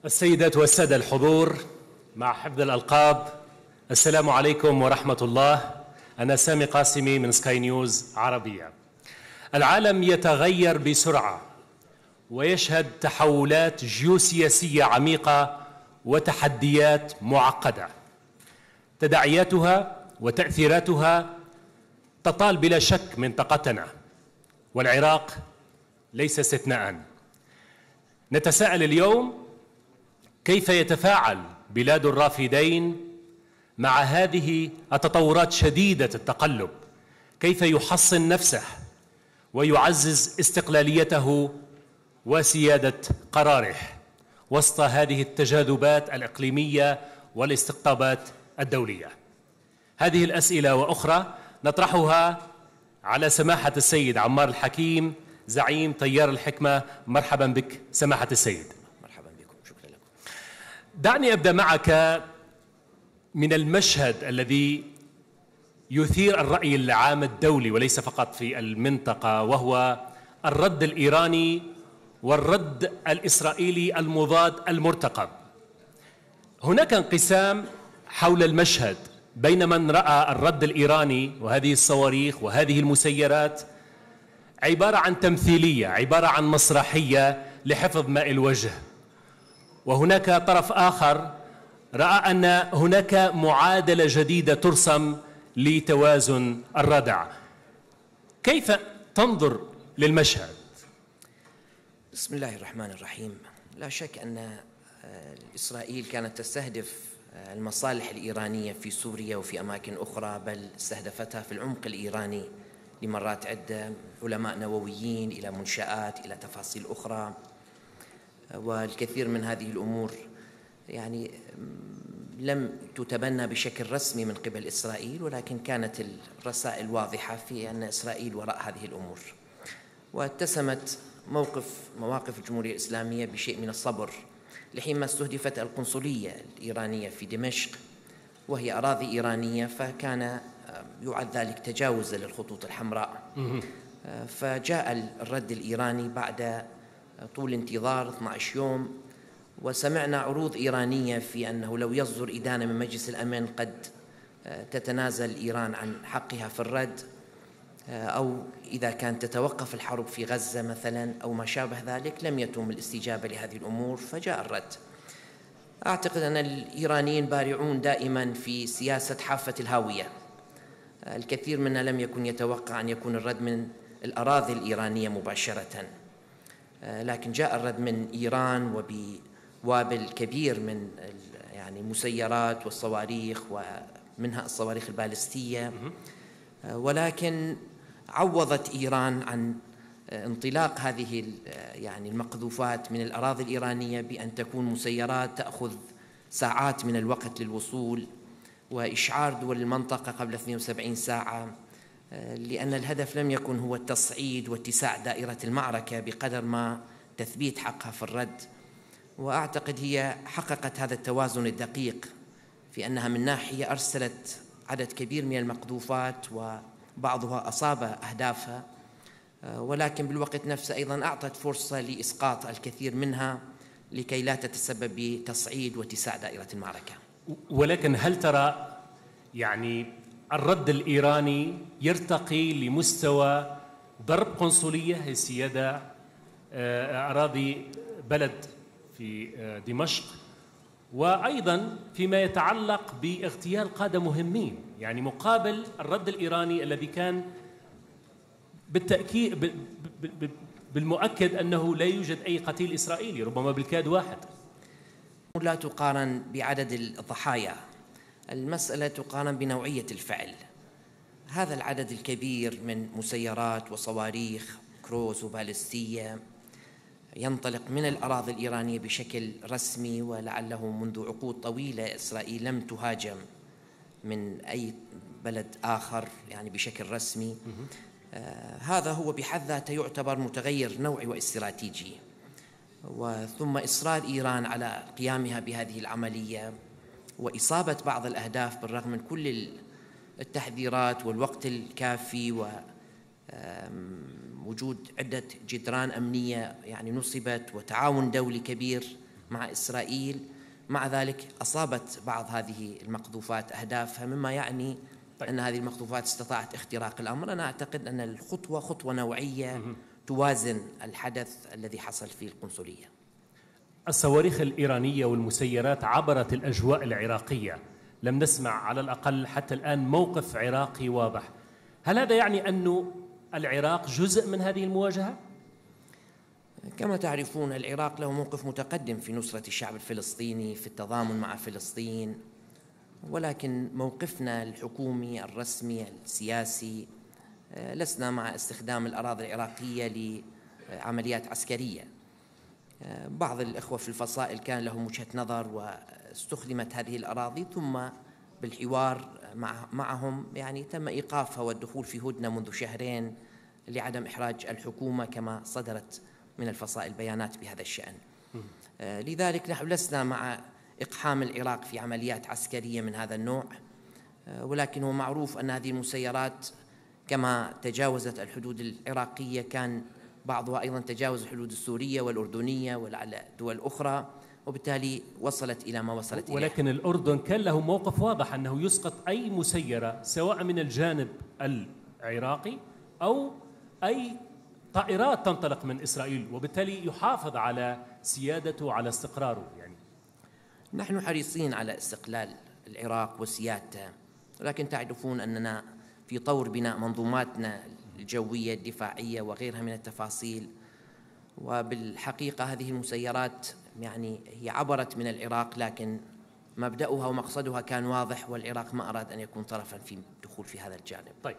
السيدات والسادة الحضور، مع حفظ الألقاب، السلام عليكم ورحمة الله. أنا سامي قاسمي من سكاي نيوز عربية. العالم يتغير بسرعة ويشهد تحولات جيوسياسية عميقة وتحديات معقدة. تداعياتها وتأثيراتها تطال بلا شك منطقتنا، والعراق ليس استثناء. نتساءل اليوم: كيف يتفاعل بلاد الرافدين مع هذه التطورات شديدة التقلب؟ كيف يحصن نفسه ويعزز استقلاليته وسيادة قراره وسط هذه التجاذبات الإقليمية والاستقطابات الدولية؟ هذه الأسئلة وأخرى نطرحها على سماحة السيد عمار الحكيم، زعيم تيار الحكمة. مرحبا بك سماحة السيد. مرحبا بكم، شكرا لكم. دعني أبدأ معك من المشهد الذي يثير الرأي العام الدولي وليس فقط في المنطقة، وهو الرد الإيراني والرد الإسرائيلي المضاد المرتقب. هناك انقسام حول المشهد بين من رأى الرد الإيراني وهذه الصواريخ وهذه المسيرات عبارة عن تمثيلية، عبارة عن مسرحية لحفظ ماء الوجه، وهناك طرف آخر رأى أن هناك معادلة جديدة ترسم لتوازن الردع. كيف تنظر للمشهد؟ بسم الله الرحمن الرحيم. لا شك أن إسرائيل كانت تستهدف المصالح الإيرانية في سوريا وفي أماكن أخرى، بل استهدفتها في العمق الإيراني لمرات عدة، علماء نوويين إلى منشآت إلى تفاصيل أخرى. والكثير من هذه الأمور يعني لم تتبنى بشكل رسمي من قبل إسرائيل، ولكن كانت الرسائل واضحة في أن إسرائيل وراء هذه الأمور. واتسمت مواقف الجمهورية الإسلامية بشيء من الصبر لحينما استهدفت القنصلية الإيرانية في دمشق، وهي أراضي إيرانية، فكان يعد ذلك تجاوزا للخطوط الحمراء. فجاء الرد الإيراني بعد طول انتظار 12 يوم، وسمعنا عروض إيرانية في أنه لو يصدر إدانة من مجلس الأمن قد تتنازل إيران عن حقها في الرد، أو إذا كانت تتوقف الحرب في غزة مثلا أو ما شابه ذلك. لم يتم الاستجابة لهذه الأمور فجاء الرد. أعتقد أن الإيرانيين بارعون دائما في سياسة حافة الهاوية. الكثير منا لم يكن يتوقع أن يكون الرد من الأراضي الإيرانية مباشرة، لكن جاء الرد من إيران وبوابل كبير من يعني المسيرات والصواريخ، ومنها الصواريخ البالستية. ولكن عوضت إيران عن انطلاق هذه يعني المقذوفات من الأراضي الإيرانية بأن تكون مسيرات تأخذ ساعات من الوقت للوصول، وإشعار دول المنطقة قبل 72 ساعة، لأن الهدف لم يكن هو التصعيد واتساع دائرة المعركة بقدر ما تثبيت حقها في الرد. وأعتقد هي حققت هذا التوازن الدقيق في أنها من ناحية أرسلت عدد كبير من المقذوفات وبعضها أصاب أهدافها، ولكن بالوقت نفسه أيضا أعطت فرصة لإسقاط الكثير منها لكي لا تتسبب بتصعيد واتساع دائرة المعركة. ولكن هل ترى يعني الرد الإيراني يرتقي لمستوى ضرب قنصلية السيادة أراضي بلد في دمشق، وأيضا فيما يتعلق باغتيال قادة مهمين، يعني مقابل الرد الإيراني الذي كان بالتأكيد بالمؤكد أنه لا يوجد أي قتيل إسرائيلي، ربما بالكاد واحد؟ لا تقارن بعدد الضحايا، المسألة تقارن بنوعية الفعل. هذا العدد الكبير من مسيرات وصواريخ كروز وبالستية ينطلق من الأراضي الإيرانية بشكل رسمي، ولعله منذ عقود طويلة إسرائيل لم تهاجم من أي بلد آخر يعني بشكل رسمي. هذا هو بحد ذاته يعتبر متغير نوعي واستراتيجي. وثم إصرار إيران على قيامها بهذه العملية وإصابة بعض الأهداف بالرغم من كل التحذيرات والوقت الكافي ووجود عدة جدران أمنية يعني نصبت وتعاون دولي كبير مع إسرائيل. مع ذلك أصابت بعض هذه المقذوفات أهدافها، مما يعني أن هذه المقذوفات استطاعت اختراق الأمر. أنا أعتقد أن الخطوة خطوة نوعية توازن الحدث الذي حصل في القنصلية. الصواريخ الإيرانية والمسيرات عبرت الأجواء العراقية، لم نسمع على الأقل حتى الآن موقف عراقي واضح. هل هذا يعني أن العراق جزء من هذه المواجهة؟ كما تعرفون العراق له موقف متقدم في نصرة الشعب الفلسطيني في التضامن مع فلسطين، ولكن موقفنا الحكومي الرسمي السياسي لسنا مع استخدام الأراضي العراقية لعمليات عسكرية. بعض الإخوة في الفصائل كان لهم وجهة نظر واستخدمت هذه الأراضي، ثم بالحوار معهم يعني تم إيقافها والدخول في هدنة منذ شهرين لعدم إحراج الحكومة، كما صدرت من الفصائل بيانات بهذا الشأن. لذلك نحن لسنا مع إقحام العراق في عمليات عسكرية من هذا النوع، ولكن هو معروف أن هذه المسيرات كما تجاوزت الحدود العراقية كان بعضها أيضا تجاوز الحدود السورية والأردنية ولعل دول أخرى، وبالتالي وصلت إلى ما وصلت إليه. ولكن الأردن كان له موقف واضح أنه يسقط أي مسيرة سواء من الجانب العراقي أو أي طائرات تنطلق من إسرائيل، وبالتالي يحافظ على سيادته وعلى استقراره. يعني نحن حريصين على استقلال العراق وسيادته، ولكن تعرفون أننا في طور بناء منظوماتنا الجوية الدفاعية وغيرها من التفاصيل، وبالحقيقة هذه المسيرات يعني هي عبرت من العراق، لكن مبدأها ومقصدها كان واضح، والعراق ما أراد أن يكون طرفا في الدخول في هذا الجانب. طيب،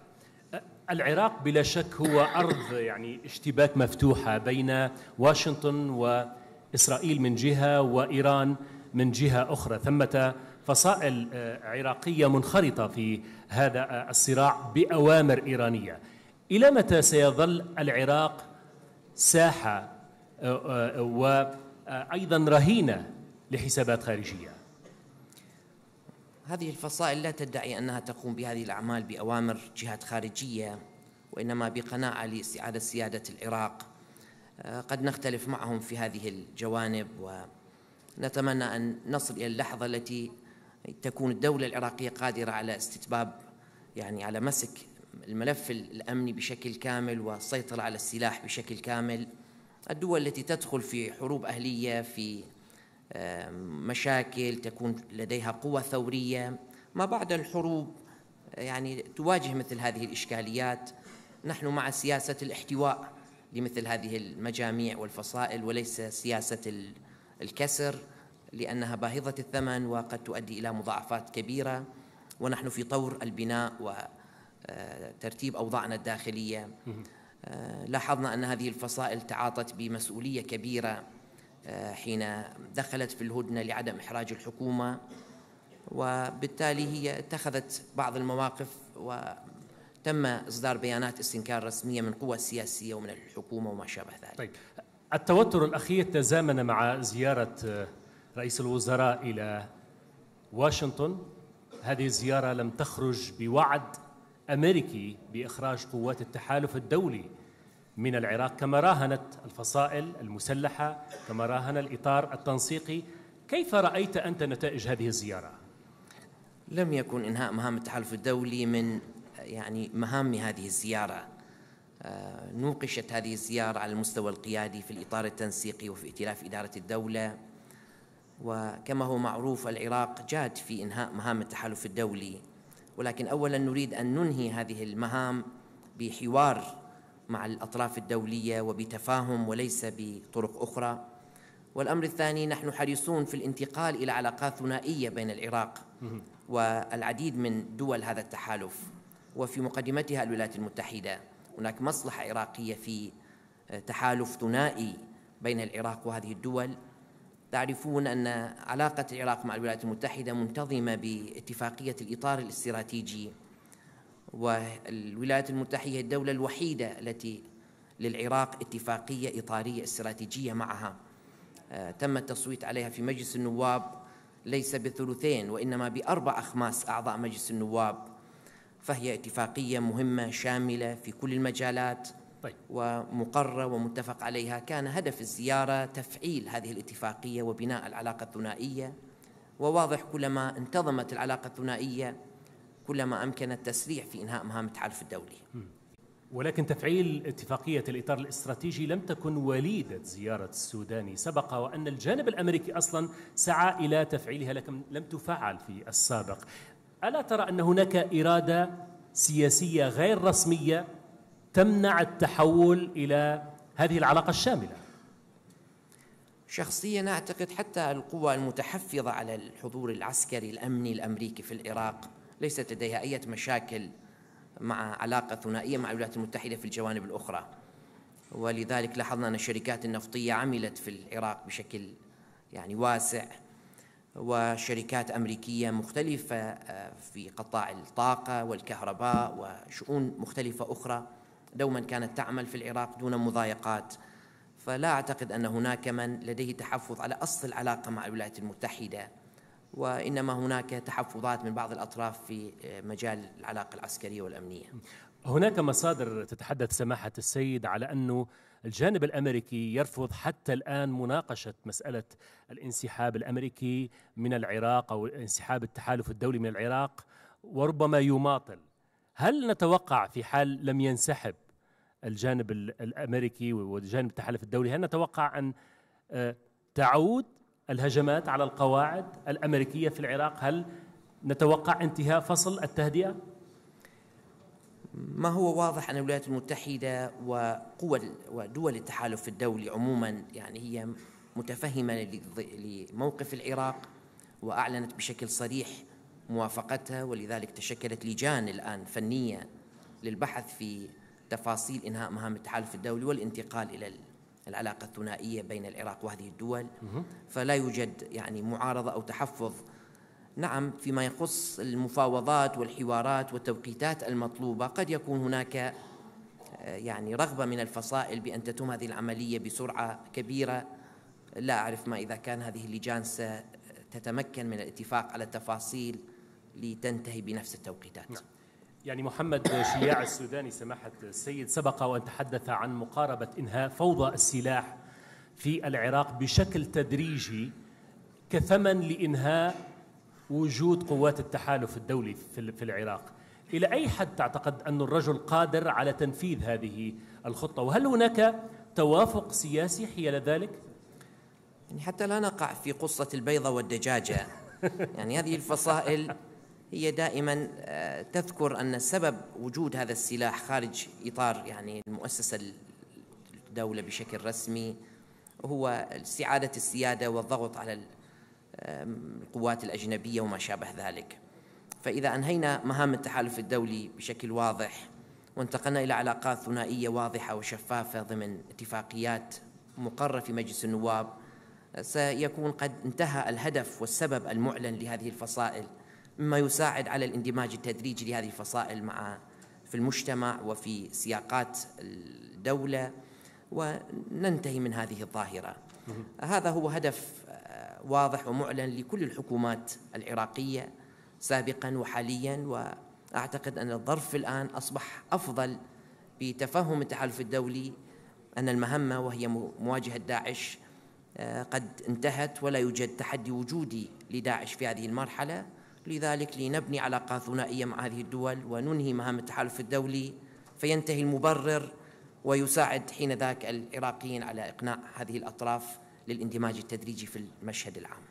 العراق بلا شك هو أرض يعني اشتباك مفتوحة بين واشنطن وإسرائيل من جهة وإيران من جهة أخرى. ثمة فصائل عراقية منخرطة في هذا الصراع بأوامر إيرانية. إلى متى سيظل العراق ساحة وأيضا رهينة لحسابات خارجية؟ هذه الفصائل لا تدعي أنها تقوم بهذه الأعمال بأوامر جهات خارجية، وإنما بقناعة لاستعادة سيادة العراق. قد نختلف معهم في هذه الجوانب، ونتمنى أن نصل إلى اللحظة التي تكون الدولة العراقية قادرة على استتباب يعني على مسك الملف الأمني بشكل كامل والسيطرة على السلاح بشكل كامل. الدول التي تدخل في حروب أهلية، في مشاكل، تكون لديها قوة ثورية ما بعد الحروب، يعني تواجه مثل هذه الإشكاليات. نحن مع سياسة الاحتواء لمثل هذه المجاميع والفصائل، وليس سياسة الكسر، لأنها باهظة الثمن وقد تؤدي إلى مضاعفات كبيرة، ونحن في طور البناء وترتيب أوضاعنا الداخلية. لاحظنا أن هذه الفصائل تعاطت بمسؤولية كبيرة حين دخلت في الهدنة لعدم إحراج الحكومة، وبالتالي هي اتخذت بعض المواقف وتم إصدار بيانات استنكار رسمية من قوى سياسية ومن الحكومة وما شابه ذلك. طيب، التوتر الأخير تزامن مع زيارة رئيس الوزراء إلى واشنطن. هذه الزيارة لم تخرج بوعد أمريكي بإخراج قوات التحالف الدولي من العراق كما راهنت الفصائل المسلحة، كما راهن الإطار التنسيقي. كيف رأيت أنت نتائج هذه الزيارة؟ لم يكن إنهاء مهام التحالف الدولي من يعني مهام هذه الزيارة. نوقشت هذه الزيارة على المستوى القيادي في الإطار التنسيقي وفي ائتلاف إدارة الدولة، وكما هو معروف العراق جاد في إنهاء مهام التحالف الدولي، ولكن أولا نريد أن ننهي هذه المهام بحوار مع الأطراف الدولية وبتفاهم وليس بطرق أخرى. والأمر الثاني، نحن حريصون في الانتقال إلى علاقات ثنائية بين العراق والعديد من دول هذا التحالف، وفي مقدمتها الولايات المتحدة. هناك مصلحة عراقية في تحالف ثنائي بين العراق وهذه الدول. تعرفون أن علاقة العراق مع الولايات المتحدة منتظمة باتفاقية الإطار الاستراتيجي، والولايات المتحدة هي الدولة الوحيدة التي للعراق اتفاقية إطارية استراتيجية معها. تم التصويت عليها في مجلس النواب ليس بثلثين وإنما ب4 أخماس أعضاء مجلس النواب، فهي اتفاقية مهمة شاملة في كل المجالات. ومقررة ومتفق عليها. كان هدف الزيارة تفعيل هذه الاتفاقية وبناء العلاقة الثنائية، وواضح كلما انتظمت العلاقة الثنائية كلما أمكن التسريع في إنهاء مهام التحالف الدولي. ولكن تفعيل اتفاقية الإطار الاستراتيجي لم تكن وليدة زيارة السوداني، سبق وأن الجانب الأمريكي أصلا سعى إلى تفعيلها لكن لم تفعل في السابق. ألا ترى أن هناك إرادة سياسية غير رسمية تمنع التحول إلى هذه العلاقة الشاملة؟ شخصياً أعتقد حتى القوى المتحفظة على الحضور العسكري الأمني الأمريكي في العراق ليست لديها أي مشاكل مع علاقة ثنائية مع الولايات المتحدة في الجوانب الأخرى، ولذلك لاحظنا أن الشركات النفطية عملت في العراق بشكل واسع، وشركات أمريكية مختلفة في قطاع الطاقة والكهرباء وشؤون مختلفة أخرى دوما كانت تعمل في العراق دون مضايقات. فلا أعتقد أن هناك من لديه تحفظ على أصل العلاقة مع الولايات المتحدة، وإنما هناك تحفظات من بعض الأطراف في مجال العلاقة العسكرية والأمنية. هناك مصادر تتحدث سماحة السيد على أنه الجانب الأمريكي يرفض حتى الآن مناقشة مسألة الانسحاب الأمريكي من العراق أو انسحاب التحالف الدولي من العراق، وربما يماطل. هل نتوقع في حال لم ينسحب الجانب الأمريكي وجانب التحالف الدولي، هل نتوقع أن تعود الهجمات على القواعد الأمريكية في العراق؟ هل نتوقع انتهاء فصل التهدئة؟ ما هو واضح أن الولايات المتحدة وقوى ودول التحالف الدولي عموما هي متفهمة لموقف العراق وأعلنت بشكل صريح موافقتها، ولذلك تشكلت لجان الآن فنية للبحث في تفاصيل إنهاء مهام التحالف الدولي والانتقال إلى العلاقة الثنائية بين العراق وهذه الدول. فلا يوجد معارضة أو تحفظ. نعم، فيما يخص المفاوضات والحوارات والتوقيتات المطلوبة قد يكون هناك رغبة من الفصائل بأن تتم هذه العملية بسرعة كبيرة. لا أعرف ما إذا كان هذه اللجان ستتمكن من الاتفاق على التفاصيل لتنتهي بنفس التوقيتات. محمد شياع السوداني سماحة السيد سبق وأن تحدث عن مقاربة إنهاء فوضى السلاح في العراق بشكل تدريجي كثمن لإنهاء وجود قوات التحالف الدولي في العراق. إلى أي حد تعتقد أن الرجل قادر على تنفيذ هذه الخطة؟ وهل هناك توافق سياسي حيال ذلك؟ حتى لا نقع في قصة البيضة والدجاجة هذه الفصائل هي دائما تذكر أن سبب وجود هذا السلاح خارج إطار المؤسسة الدولة بشكل رسمي هو استعادة السيادة والضغط على القوات الأجنبية وما شابه ذلك. فإذا أنهينا مهام التحالف الدولي بشكل واضح وانتقلنا إلى علاقات ثنائية واضحة وشفافة ضمن اتفاقيات مقررة في مجلس النواب، سيكون قد انتهى الهدف والسبب المعلن لهذه الفصائل، مما يساعد على الاندماج التدريجي لهذه الفصائل في المجتمع وفي سياقات الدولة، وننتهي من هذه الظاهرة. هذا هو هدف واضح ومعلن لكل الحكومات العراقية سابقا وحاليا، وأعتقد أن الظرف الآن أصبح أفضل بتفهم التحالف الدولي أن المهمة وهي مواجهة داعش قد انتهت ولا يوجد تحدي وجودي لداعش في هذه المرحلة. لذلك لنبني علاقات ثنائية مع هذه الدول وننهي مهام التحالف الدولي فينتهي المبرر، ويساعد حين ذاك العراقيين على إقناع هذه الأطراف للاندماج التدريجي في المشهد العام.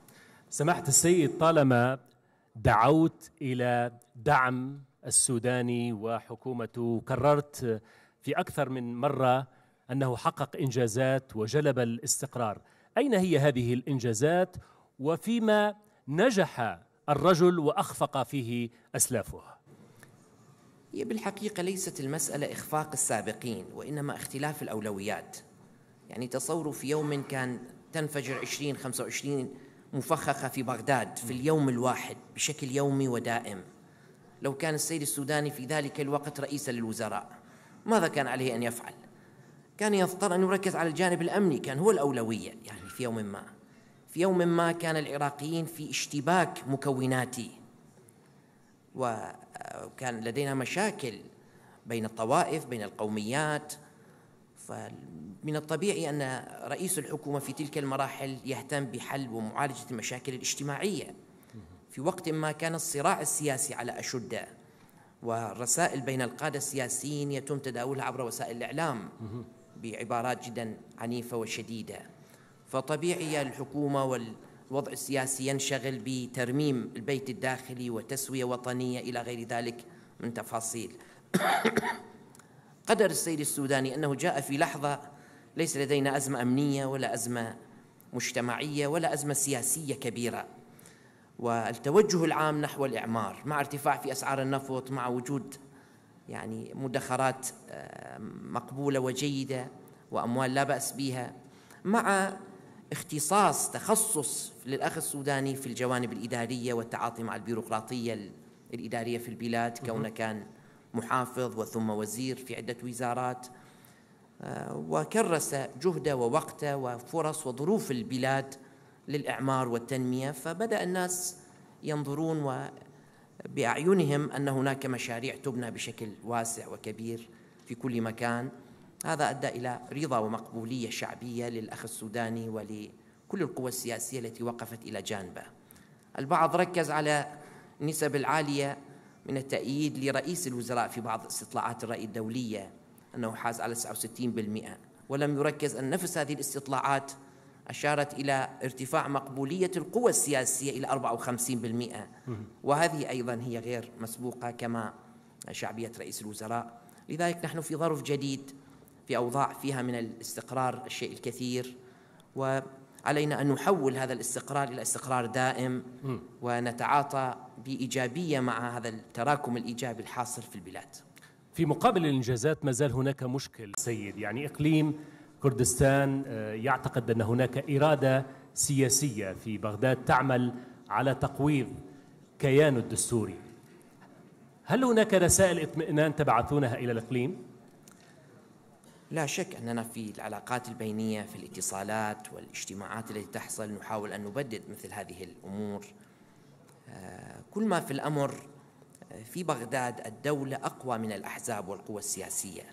سماحة السيد، طالما دعوت إلى دعم السوداني وحكومته، كررت في أكثر من مرة أنه حقق إنجازات وجلب الاستقرار. أين هي هذه الإنجازات وفيما نجح الرجل وأخفق فيه أسلافه؟ هي بالحقيقة ليست المسألة إخفاق السابقين، وإنما اختلاف الأولويات. تصوروا في يوم كان تنفجر 20-25 مفخخة في بغداد في اليوم الواحد بشكل يومي ودائم. لو كان السيد السوداني في ذلك الوقت رئيسا للوزراء ماذا كان عليه أن يفعل؟ كان يضطر أن يركز على الجانب الأمني، كان هو الأولوية. في يوم ما كان العراقيين في اشتباك مكوناتي، وكان لدينا مشاكل بين الطوائف بين القوميات، فمن الطبيعي أن رئيس الحكومة في تلك المراحل يهتم بحل ومعالجة المشاكل الاجتماعية. في وقت ما كان الصراع السياسي على أشده، والرسائل بين القادة السياسيين يتم تداولها عبر وسائل الإعلام بعبارات جدا عنيفة وشديدة، فطبيعي الحكومة والوضع السياسي ينشغل بترميم البيت الداخلي وتسوية وطنية إلى غير ذلك من تفاصيل. قدر السيد السوداني أنه جاء في لحظة ليس لدينا أزمة أمنية ولا أزمة مجتمعية ولا أزمة سياسية كبيرة، والتوجه العام نحو الإعمار مع ارتفاع في أسعار النفط، مع وجود يعني مدخرات مقبولة وجيدة وأموال لا بأس بها، مع اختصاص تخصص للأخ السوداني في الجوانب الإدارية والتعاطي مع البيروقراطية الإدارية في البلاد، كونه كان محافظ وثم وزير في عدة وزارات، وكرس جهده ووقته وفرص وظروف البلاد للإعمار والتنمية. فبدأ الناس ينظرون بأعينهم أن هناك مشاريع تبنى بشكل واسع وكبير في كل مكان. هذا أدى إلى رضا ومقبولية شعبية للأخ السوداني ولكل القوى السياسية التي وقفت إلى جانبه. البعض ركز على النسب العالية من التأييد لرئيس الوزراء في بعض استطلاعات الرأي الدولية، أنه حاز على 69%، ولم يركز أن نفس هذه الاستطلاعات أشارت إلى ارتفاع مقبولية القوى السياسية إلى 54%، وهذه أيضا هي غير مسبوقة كما شعبية رئيس الوزراء. لذلك نحن في ظرف جديد، في أوضاع فيها من الاستقرار الشيء الكثير، وعلينا أن نحول هذا الاستقرار إلى استقرار دائم، ونتعاطى بإيجابية مع هذا التراكم الإيجابي الحاصل في البلاد. في مقابل الإنجازات ما زال هناك مشكل سيد، يعني إقليم كردستان يعتقد أن هناك إرادة سياسية في بغداد تعمل على تقويض كيانه الدستوري. هل هناك رسائل اطمئنان تبعثونها إلى الإقليم؟ لا شك أننا في العلاقات البينية، في الاتصالات والاجتماعات التي تحصل، نحاول أن نبدد مثل هذه الأمور. كل ما في الأمر في بغداد الدولة أقوى من الأحزاب والقوى السياسية.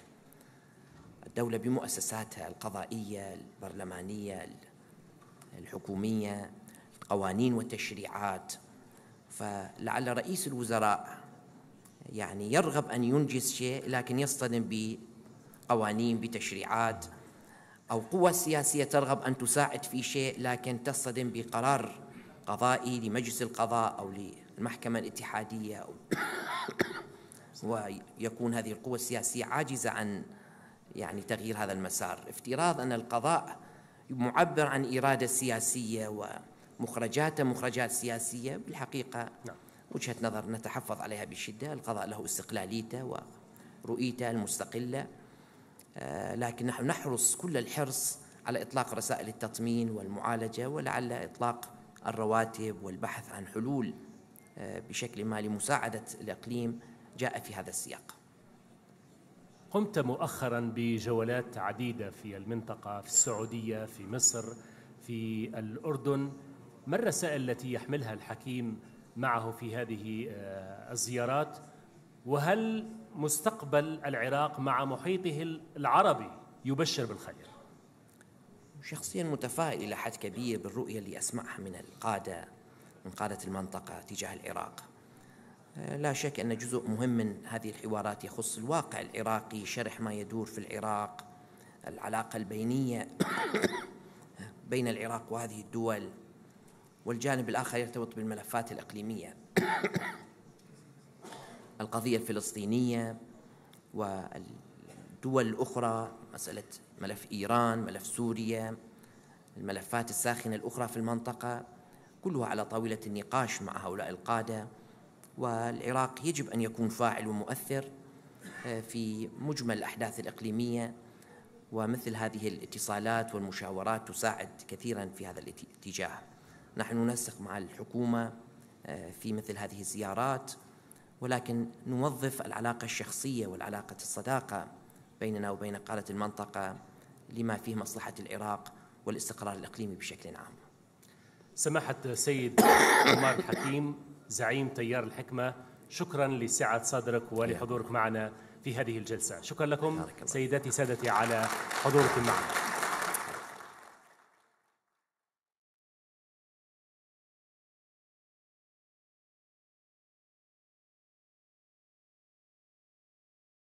الدولة بمؤسساتها القضائية، البرلمانية، الحكومية، القوانين والتشريعات. فلعل رئيس الوزراء يعني يرغب أن ينجز شيء لكن يصطدم بقوانين بتشريعات، أو قوى سياسية ترغب أن تساعد في شيء لكن تصطدم بقرار قضائي لمجلس القضاء أو للمحكمة الاتحادية، ويكون هذه القوى السياسية عاجزة عن يعني تغيير هذا المسار. افتراض أن القضاء معبر عن إرادة سياسية ومخرجاته مخرجات سياسية، بالحقيقة وجهة نظر نتحفظ عليها بشدة. القضاء له استقلاليته ورؤيته المستقلة، لكن نحن نحرص كل الحرص على إطلاق رسائل التطمين والمعالجة، ولعل إطلاق الرواتب والبحث عن حلول بشكل ما لمساعدة الإقليم جاء في هذا السياق. قمت مؤخرا بجولات عديدة في المنطقة، في السعودية، في مصر، في الأردن. ما الرسائل التي يحملها الحكيم معه في هذه الزيارات؟ وهل مستقبل العراق مع محيطه العربي يبشر بالخير؟ شخصيا متفائل إلى حد كبير بالرؤية اللي أسمعها من قادة المنطقة تجاه العراق. لا شك أن جزء مهم من هذه الحوارات يخص الواقع العراقي، شرح ما يدور في العراق، العلاقة البينية بين العراق وهذه الدول، والجانب الآخر يرتبط بالملفات الإقليمية، القضية الفلسطينية والدول الأخرى، مسألة ملف إيران، ملف سوريا، الملفات الساخنة الأخرى في المنطقة، كلها على طاولة النقاش مع هؤلاء القادة. والعراق يجب أن يكون فاعل ومؤثر في مجمل الأحداث الإقليمية، ومثل هذه الاتصالات والمشاورات تساعد كثيرا في هذا الاتجاه. نحن ننسق مع الحكومة في مثل هذه الزيارات، ولكن نوظف العلاقة الشخصية والعلاقة الصداقة بيننا وبين قادة المنطقة لما فيه مصلحة العراق والاستقرار الإقليمي بشكل عام. سماحة سيد عمار الحكيم زعيم تيار الحكمة، شكرا لسعة صدرك ولحضورك معنا في هذه الجلسة. شكرا لكم سيداتي سادتي على حضوركم معنا.